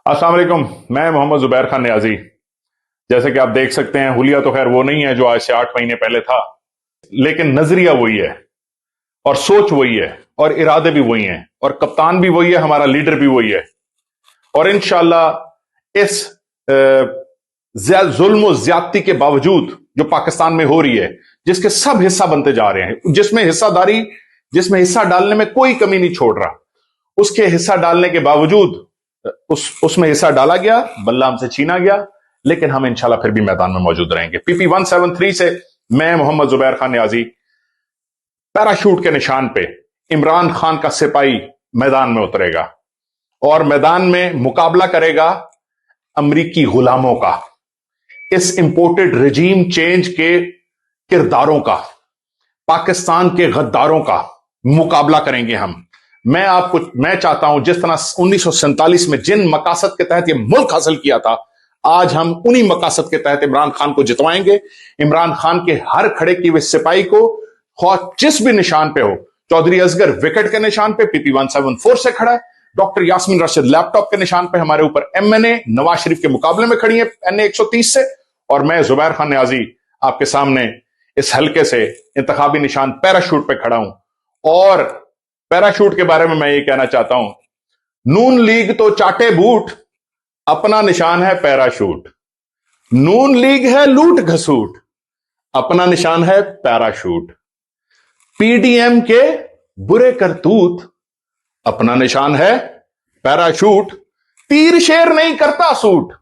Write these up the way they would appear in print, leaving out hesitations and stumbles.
अस्सलाम वालेकुम। मैं मोहम्मद जुबैर खान नियाजी। जैसे कि आप देख सकते हैं, हुलिया तो खैर वो नहीं है जो आज से 8 महीने पहले था, लेकिन नजरिया वही है और सोच वही है और इरादे भी वही हैं और कप्तान भी वही है, हमारा लीडर भी वही है। और इंशाल्लाह इस जुल्म और ज्यादती के बावजूद जो पाकिस्तान में हो रही है, जिसके सब हिस्सा बनते जा रहे हैं, जिसमें हिस्सा डालने में कोई कमी नहीं छोड़ रहा, उसके हिस्सा डालने के बावजूद उसमें हिस्सा डाला गया, बल्ला हमसे छीना गया, लेकिन हम इंशाल्लाह फिर भी मैदान में मौजूद रहेंगे। पीपी 173 से मैं मोहम्मद जुबैर खान नियाजी पैराशूट के निशान पे इमरान खान का सिपाही मैदान में उतरेगा और मैदान में मुकाबला करेगा अमरीकी गुलामों का, इस इंपोर्टेड रजीम चेंज के किरदारों का, पाकिस्तान के गद्दारों का मुकाबला करेंगे हम। मैं चाहता हूं जिस तरह 1947 में जिन मकासद के तहत ये मुल्क हासिल किया था, आज हम उन्हीं मकासद के तहत इमरान खान को जितवाएंगे। इमरान खान के हर खड़े किए हुए सिपाही को, जिस भी निशान पे हो, चौधरी असगर विकेट के निशान पे पीपी 174 से खड़ा है, डॉक्टर यास्मीन राशिद लैपटॉप के निशान पे हमारे ऊपर एमएनए नवाज शरीफ के मुकाबले में खड़ी है एनए 130 से, और मैं जुबैर खान नियाजी आपके सामने इस हल्के से इंतखाबी निशान पैराशूट पे खड़ा हूं। और पैराशूट के बारे में मैं ये कहना चाहता हूं, नून लीग तो चाटे बूट, अपना निशान है पैराशूट। नून लीग है लूट घसूट, अपना निशान है पैराशूट। पीडीएम के बुरे करतूत, अपना निशान है पैराशूट। तीर शेर नहीं करता सूट,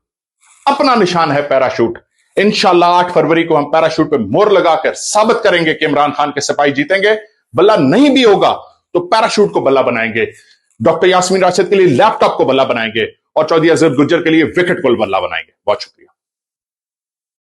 अपना निशान है पैराशूट। इंशाल्लाह 8 फरवरी को हम पैराशूट पे मोहर लगाकर साबित करेंगे कि इमरान खान के सिपाही जीतेंगे। बल्ला नहीं भी होगा तो पैराशूट को बल्ला बनाएंगे, डॉक्टर यास्मीन राशिद के लिए लैपटॉप को बल्ला बनाएंगे और चौधरी असगर गुज्जर के लिए विकेट को बल्ला बनाएंगे। बहुत शुक्रिया।